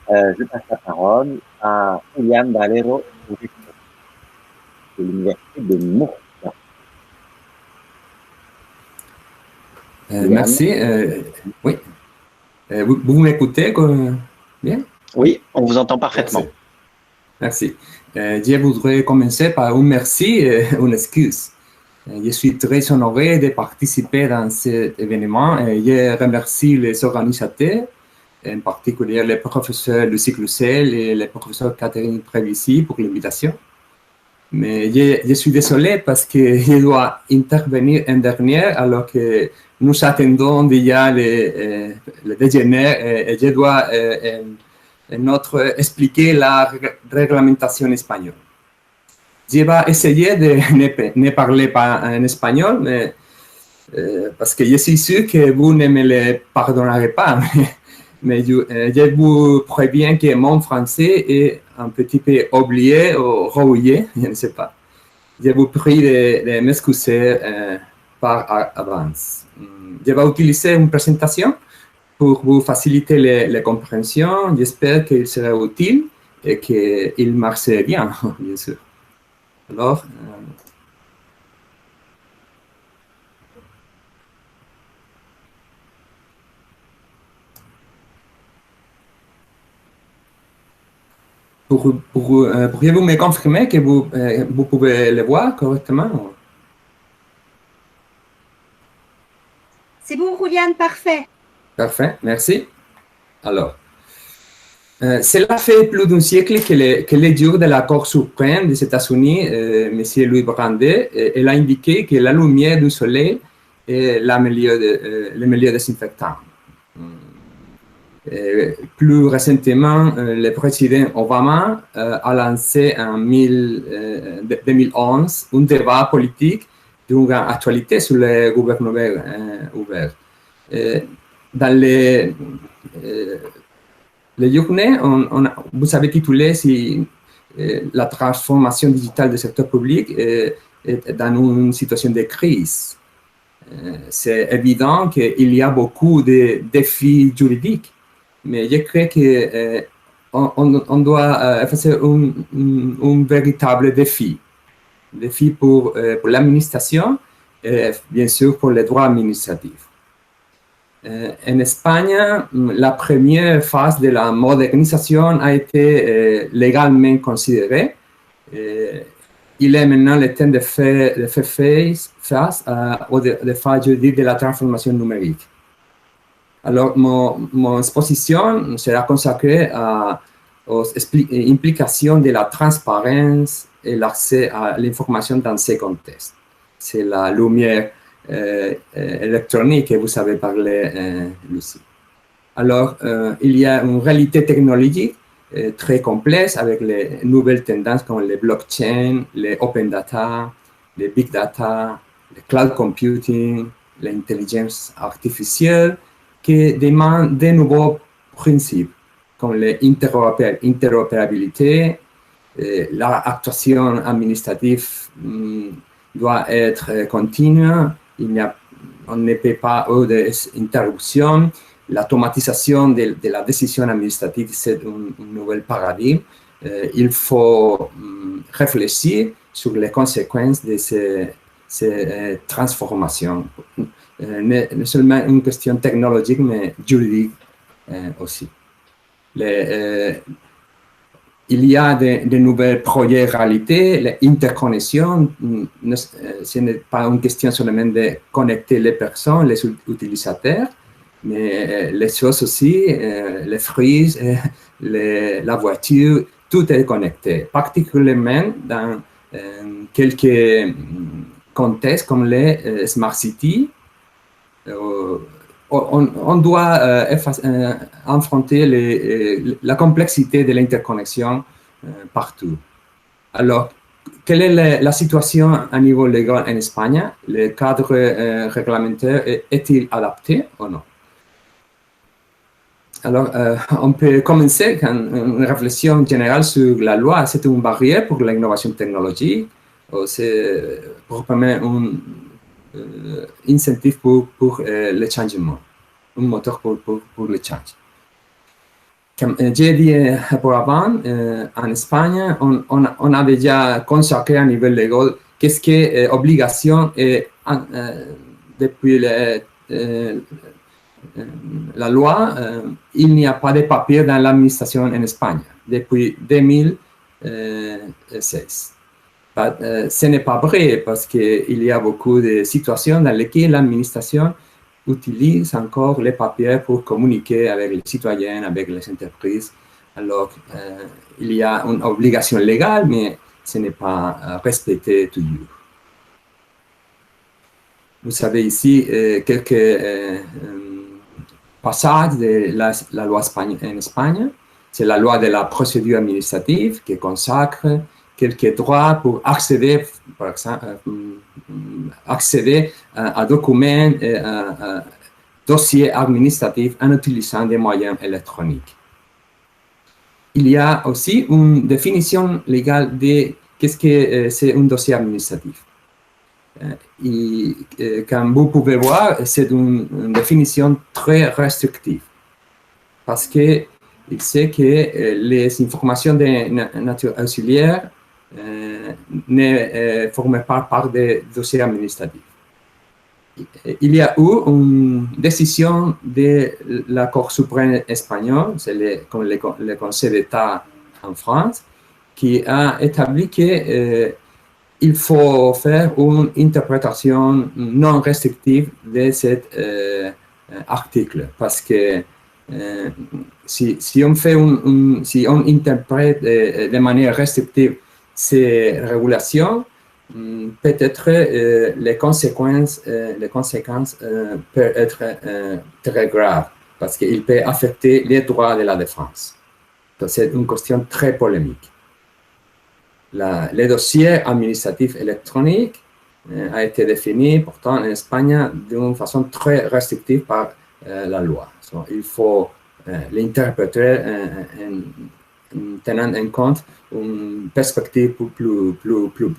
Je passe la parole à Julián Valero de l'Université de Murcia. Julián. Merci. Oui. Vous m'écoutez bien? Oui, on vous entend Merci. parfaitement. Merci. Je voudrais commencer par un merci et une excuse. Je suis très honoré de participer dans cet événement et je remercie les organisateurs, en particulier les professeurs Lucie Cluzel et le professeur Catherine Prévisi pour l'invitation. Mais je suis désolé parce que je dois intervenir en dernier alors que nous attendons déjà le déjeuner et je dois expliquer la réglementation espagnole. Je vais essayer de ne parler pas en espagnol, mais, parce que je suis sûr que vous ne me le pardonnerez pas. Mais je vous préviens que mon français est un petit peu oublié ou rouillé, je ne sais pas. Je vous prie de m'excuser par avance. Je vais utiliser une présentation pour vous faciliter la compréhension. J'espère qu'il sera utile et qu'il marche bien, bien sûr. Alors, pourriez-vous me confirmer que vous pouvez le voir correctement? C'est bon, Julián, parfait. Parfait, merci. Alors, cela fait plus d'un siècle que le juge de la Cour suprême des États-Unis, M. Louis Brandeis, il a indiqué que la lumière du soleil est le meilleur désinfectant. Plus récemment, le président Obama a lancé en 2011 un débat politique d'une grande actualité sur le gouvernement ouvert. Dans les journées, vous avez titulé si la transformation digitale du secteur public est dans une situation de crise. C'est évident qu'il y a beaucoup de défis juridiques, mais je crois qu'on doit faire un véritable défi pour l'administration et bien sûr pour les droits administratifs. En Espagne, la première phase de la modernisation a été légalement considérée. Il est maintenant le temps de faire face aux défis juridiques de la transformation numérique. Alors, mon exposition sera consacrée aux implications de la transparence et l'accès à l'information dans ces contextes. C'est la lumière électronique que vous avez parlé, Lucie. Alors, il y a une réalité technologique très complexe avec les nouvelles tendances comme les blockchains, les open data, les big data, le cloud computing, l'intelligence artificielle, qui demandent de nouveaux principes comme l'interopérabilité, l'actuation administrative doit être continue, on ne peut pas avoir d'interruption. L'automatisation de la décision administrative, c'est un nouvel paradigme. Il faut réfléchir sur les conséquences de ces transformations. Non seulement une question technologique, mais juridique aussi. Il y a de nouvelles projets réalité, l'interconnexion, ce n'est pas une question seulement de connecter les personnes, les utilisateurs, mais les choses aussi, les fruits, la voiture, tout est connecté, particulièrement dans quelques contextes comme les smart cities. On doit affronter la complexité de l'interconnexion partout. Alors, quelle est la situation à niveau légal en Espagne? Le cadre réglementaire est-il adapté ou non? Alors, on peut commencer avec une réflexion générale sur la loi. C'est une barrière pour l'innovation technologique, c'est probablement un incentive pour le changement, un moteur pour le change. Comme j'ai dit auparavant, en Espagne, on a déjà consacré à niveau légal qu'est-ce qui est obligation et depuis la loi, il n'y a pas de papier dans l'administration en Espagne depuis 2016. Ce n'est pas vrai parce qu'il y a beaucoup de situations dans lesquelles l'administration utilise encore les papiers pour communiquer avec les citoyens, avec les entreprises. Alors, il y a une obligation légale, mais ce n'est pas respecté toujours. Vous savez ici quelques passages de la loi en Espagne. C'est la loi de la procédure administrative qui consacre quelques droits pour accéder, par exemple, accéder à documents et à dossiers administratifs en utilisant des moyens électroniques. Il y a aussi une définition légale de qu'est-ce que c'est un dossier administratif. Comme vous pouvez voir, c'est une définition très restrictive parce qu'il sait que les informations de nature auxiliaire ne forment pas part des dossiers administratifs. Il y a eu une décision de la Cour suprême espagnole, c'est le Conseil d'État en France, qui a établi que il faut faire une interprétation non restrictive de cet article, parce que si on si on interprète de manière restrictive ces régulations, peut-être les conséquences peuvent être très graves, parce qu'il peut affecter les droits de la défense. C'est une question très polémique. Les dossiers administratifs électroniques a été défini pourtant en Espagne d'une façon très restrictive par la loi. Il faut l'interpréter en tenant en compte une perspective plus vite.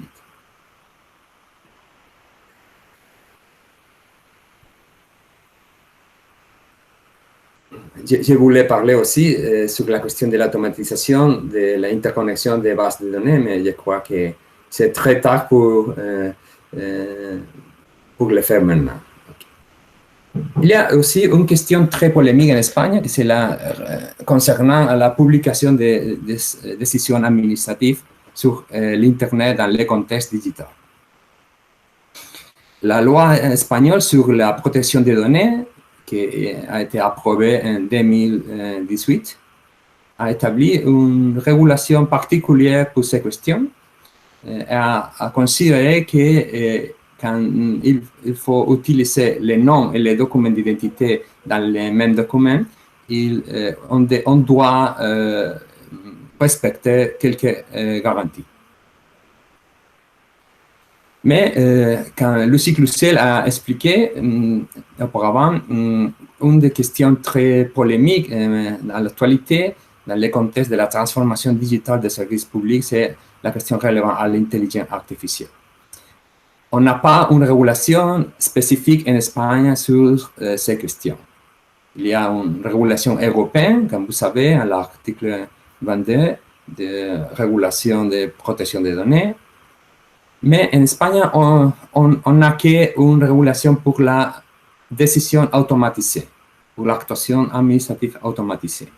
Je voulais parler aussi sur la question de l'automatisation de l'interconnexion des bases de données, mais je crois que c'est très tard pour le faire maintenant. Il y a aussi une question très polémique en Espagne, qui c'est concernant la publication des décisions administratives sur l'Internet dans les contextes digitaux. La loi espagnole sur la protection des données, qui a été approuvée en 2018, a établi une régulation particulière pour ces questions et a considéré que quand il faut utiliser les noms et les documents d'identité dans les mêmes documents, on doit respecter quelques garanties. Mais quand Lucie Cluzel a expliqué auparavant, une des questions très polémiques dans l'actualité, dans le contexte de la transformation digitale des services publics, c'est la question relevant à l'intelligence artificielle. On n'a pas une régulation spécifique en Espagne sur ces questions. Il y a une régulation européenne, comme vous savez, à l'article 22 de régulation de protection des données. Mais en Espagne, on n'a qu'une régulation pour la décision automatisée, pour l'actuation administrative automatisée.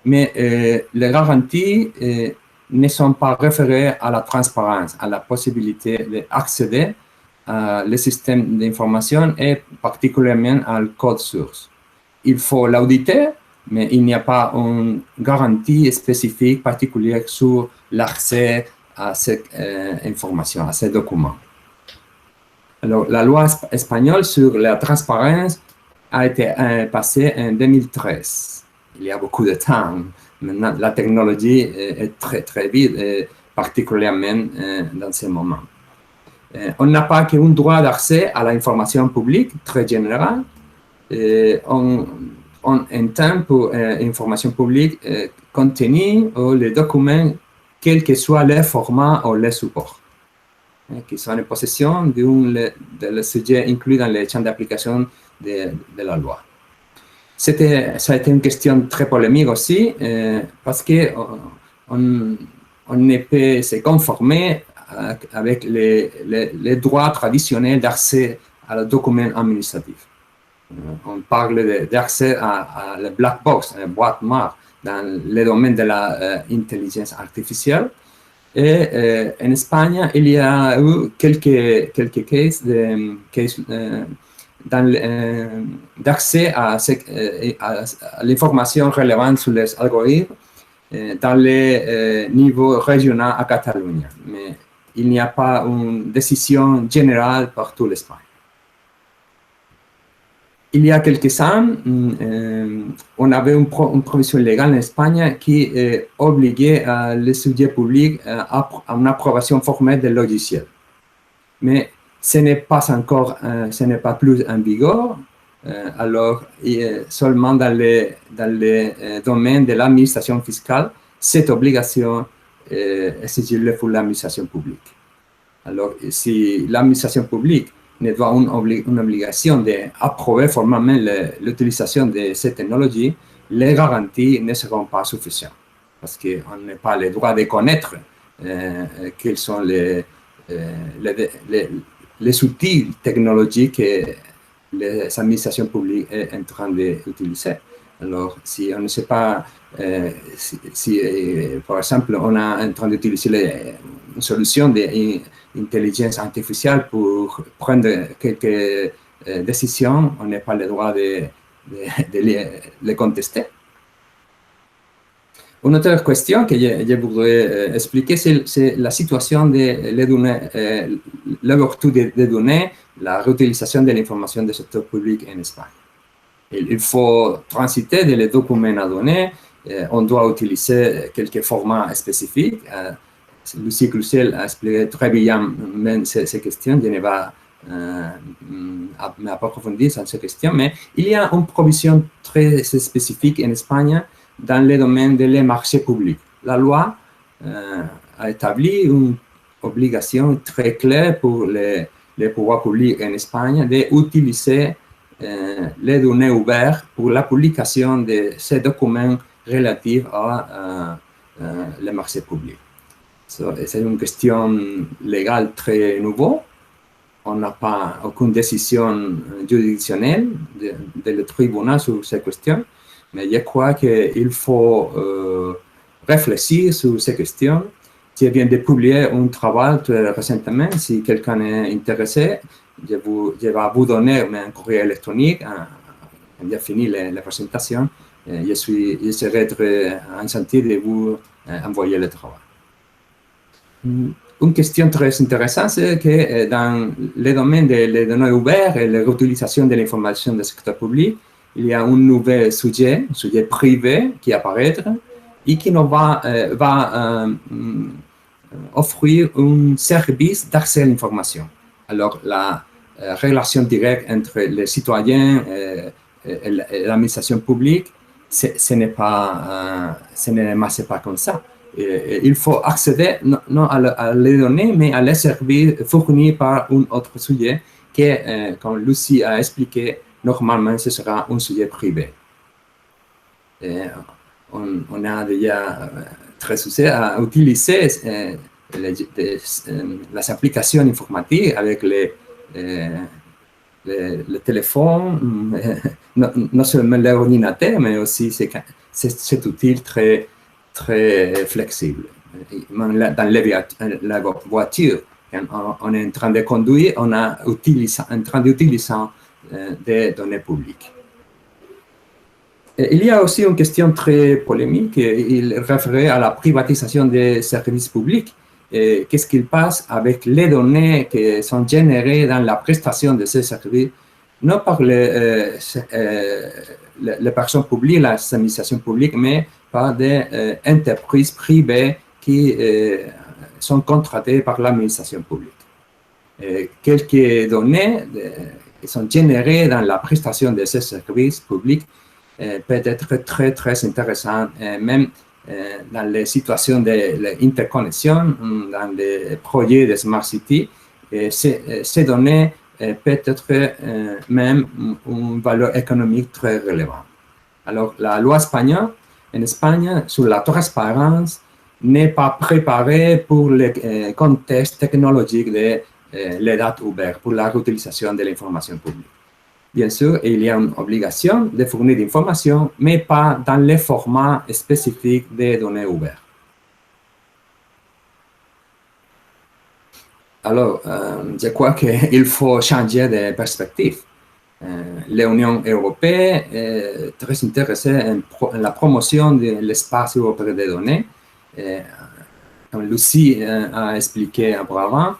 Mais les garanties ne sont pas référées à la transparence, à la possibilité d'accéder à le système d'information et particulièrement au code source. Il faut l'auditer, mais il n'y a pas une garantie spécifique particulière sur l'accès à cette information, à ces documents. Alors, la loi espagnole sur la transparence a été passée en 2013. Il y a beaucoup de temps. Maintenant, la technologie est très, très vite, particulièrement dans ce moment. On n'a pas qu'un droit d'accès à l'information publique très général. On entend pour information publique contenu ou les documents, quel que soit le format ou le support, qui sont en possession de le sujet inclus dans le champ d'application de la loi. ça a été une question très polémique aussi, parce qu'on ne peut se conformer avec les droits traditionnels d'accès à la document administratif. On parle d'accès à la black box, à la boîte noire, dans le domaine de l'intelligence artificielle. Et en Espagne, il y a eu quelques cases d'accès à l'information relevante sur les algorithmes dans les niveaux régionaux à Catalogne. Mais il n'y a pas une décision générale pour toute l'Espagne. Il y a quelques années, on avait une provision légale en Espagne qui obligeait les sujets publics à une approbation formelle des logiciels. Mais ce n'est pas plus en vigueur, alors seulement dans les domaines de l'administration fiscale, cette obligation est exigible pour l'administration publique. Alors, si l'administration publique ne doit une obligation d'approuver formellement l'utilisation de cette technologie, les garanties ne seront pas suffisantes parce qu'on n'a pas le droit de connaître quels sont les outils technologiques que les administrations publiques sont en train d'utiliser. Alors, si on ne sait pas, par exemple, on est en train d'utiliser une solution d'intelligence artificielle pour prendre quelques décisions, on n'a pas le droit de les contester. Une autre question que je voudrais expliquer, c'est la situation des données, l'ouverture des données, la réutilisation de l'information du secteur public en Espagne. Il faut transiter des documents à donner, on doit utiliser quelques formats spécifiques. Lucie Cluzel a expliqué très bien ces questions, je ne vais pas m'approfondir sur ces questions, mais il y a une provision très spécifique en Espagne dans le domaine des marchés publics. La loi a établi une obligation très claire pour les pouvoirs publics en Espagne d'utiliser les données ouvertes pour la publication de ces documents relatifs à les marchés publics. C'est une question légale très nouvelle. On n'a pas aucune décision juridictionnelle du tribunal sur ces questions, mais je crois qu'il faut réfléchir sur ces questions. Je viens de publier un travail très récemment. Si quelqu'un est intéressé, je vais vous donner un courrier électronique. Quand j'ai fini la présentation, je serai très enchanté de vous envoyer le travail. Une question très intéressante, c'est que dans le domaine des données ouvertes et la réutilisation de l'information du secteur public, il y a un nouvel sujet privé qui apparaît et qui va offrir un service d'accès à l'information. Alors, la relation directe entre les citoyens et l'administration publique, ce n'est pas comme ça. Il faut accéder non à les données, mais à les services fournis par un autre sujet qui, comme Lucie a expliqué, normalement, ce sera un sujet privé. On a déjà très succès à utiliser les applications informatiques avec le téléphone, non seulement l'ordinateur, mais aussi cet outil très flexible. Dans la voiture, quand on est en train de conduire, on est en train d'utiliser des données publiques. Il y a aussi une question très polémique, il référait à la privatisation des services publics. Qu'est-ce qu'il passe avec les données qui sont générées dans la prestation de ces services, non par les personnes publiques, les administrations publiques, mais par des entreprises privées qui sont contratées par l'administration publique. Quelques données qui sont générées dans la prestation de ces services publics peuvent être très, très intéressantes, même dans les situations d'interconnexion, dans les projets de Smart City. Ces données peuvent être même une valeur économique très relevante. Alors, la loi espagnole, en Espagne, sur la transparence, n'est pas préparée pour le contexte technologique de les dates ouvertes, pour la réutilisation de l'information publique. Bien sûr, il y a une obligation de fournir des informations, mais pas dans les formats spécifiques des données ouvertes. Alors, je crois qu'il faut changer de perspective. L'Union européenne est très intéressée en la promotion de l'espace européen des données. Comme Lucie a expliqué auparavant,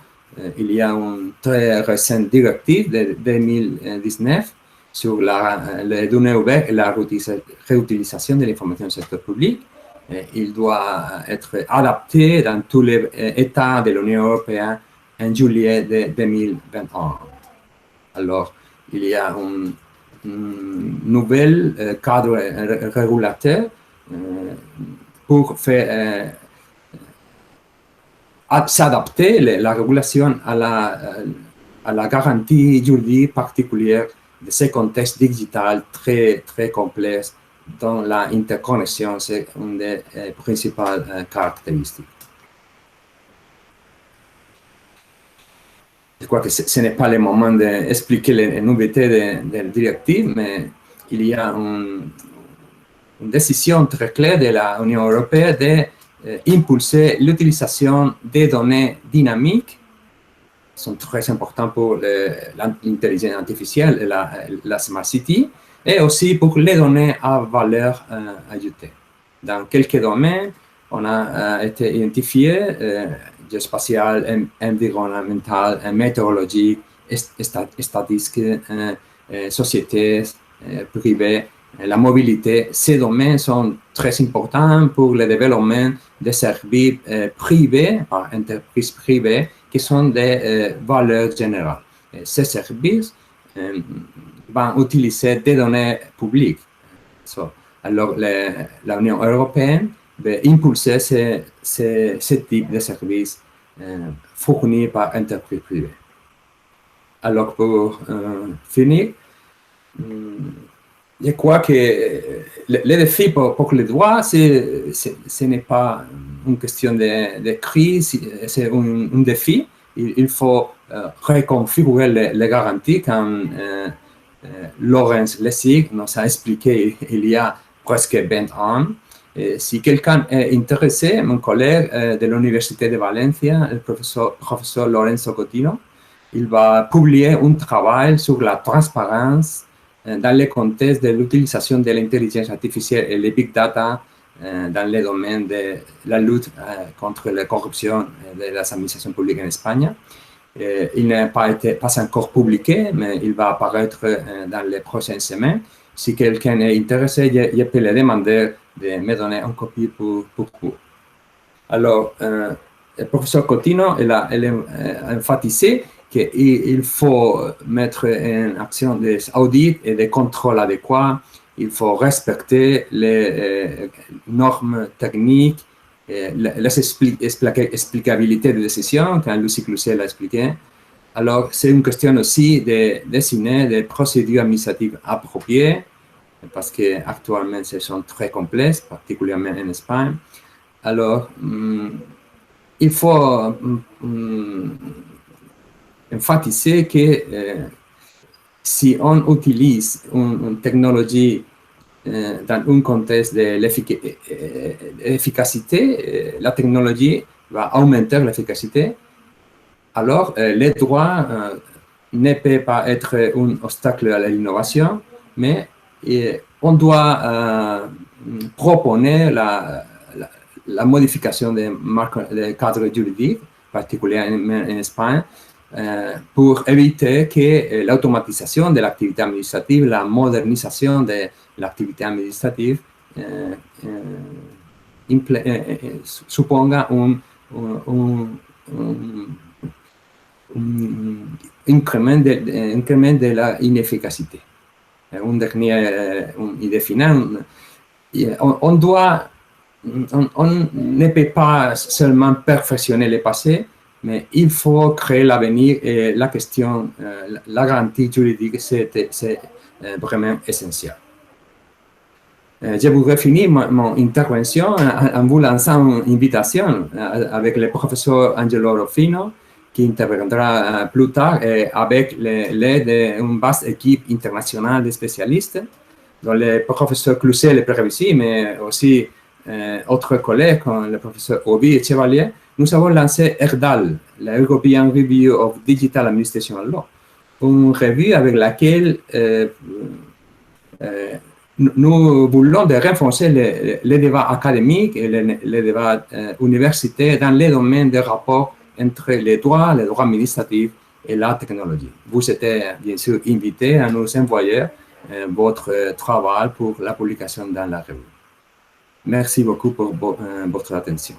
il y a une très récente directive de 2019 sur les données ouvertes et la réutilisation de l'information du secteur public. Il doit être adapté dans tous les États de l'Union européenne en juillet de 2021. Alors, il y a un nouvel cadre régulateur pour faire s'adapter la régulation à la garantie juridique particulière de ce contexte digital très, très complexe dont l'interconnexion, c'est une des principales caractéristiques. Je crois que ce n'est pas le moment d'expliquer les nouveautés de la directive, mais il y a une décision très claire de l'Union européenne d'impulser l'utilisation des données dynamiques, qui sont très importantes pour l'intelligence artificielle et la Smart City, et aussi pour les données à valeur ajoutée. Dans quelques domaines, on a été identifié géospatial, environnemental, météorologique, statistique, sociétés privées, la mobilité. Ces domaines sont très importants pour le développement des services privés par entreprises privées qui sont des valeurs générales. Ces services vont utiliser des données publiques. Alors, l'Union européenne va impulser ce type de services fournis par entreprises privées. Alors, pour finir, je crois que le défi pour les droits, ce n'est pas une question de crise, c'est un défi. Il faut reconfigurer les garanties, comme Laurence Lessig nous a expliqué il y a presque 20 ans. Si quelqu'un est intéressé, mon collègue de l'Université de Valencia, le professeur Lorenzo Cotino, il va publier un travail sur la transparence dans le contexte de l'utilisation de l'intelligence artificielle et les big data dans le domaine de la lutte contre la corruption de las administrations publiques en Espagne. Il n'est pas encore publié, mais il va apparaître dans les prochaines semaines. Si quelqu'un est intéressé, je peux le demander de me donner une copie pour vous. Alors, le professeur Cotino a emphatisé qu'il faut mettre en action des audits et des contrôles adéquats. Il faut respecter les normes techniques, l'explicabilité des décisions, quand Lucie Cluzet l'a expliqué. Alors, c'est une question aussi de dessiner des procédures administratives appropriées, parce qu'actuellement, elles sont très complexes, particulièrement en Espagne. Alors, il faut emphasiser que si on utilise une technologie dans un contexte de l'efficacité, la technologie va augmenter l'efficacité. Alors, les droits ne peuvent pas être un obstacle à l'innovation, mais on doit proposer la modification des cadres juridiques, particulièrement en Espagne, pour éviter que l'automatisation de l'activité administrative, la modernisation de l'activité administrative supponga un increment de la inefficacité. Un dernier idée finale, on ne peut pas seulement perfectionner le passé, mais il faut créer l'avenir et la question, la garantie juridique, c'est vraiment essentiel. Je voudrais finir mon intervention en vous lançant une invitation avec le professeur Angelo Rofino, qui interviendra plus tard et avec l'aide d'une vaste équipe internationale de spécialistes, dont le professeur Cluzet le prérevisé, mais aussi autres collègues comme le professeur Obi et Chevalier. Nous avons lancé ERDAL, la European Review of Digital Administration Law, une revue avec laquelle nous voulons de renforcer les débats académiques et les débats universitaires dans les domaines de rapport entre les droits administratifs et la technologie. Vous êtes bien sûr invités à nous envoyer votre travail pour la publication dans la revue. Merci beaucoup pour votre attention.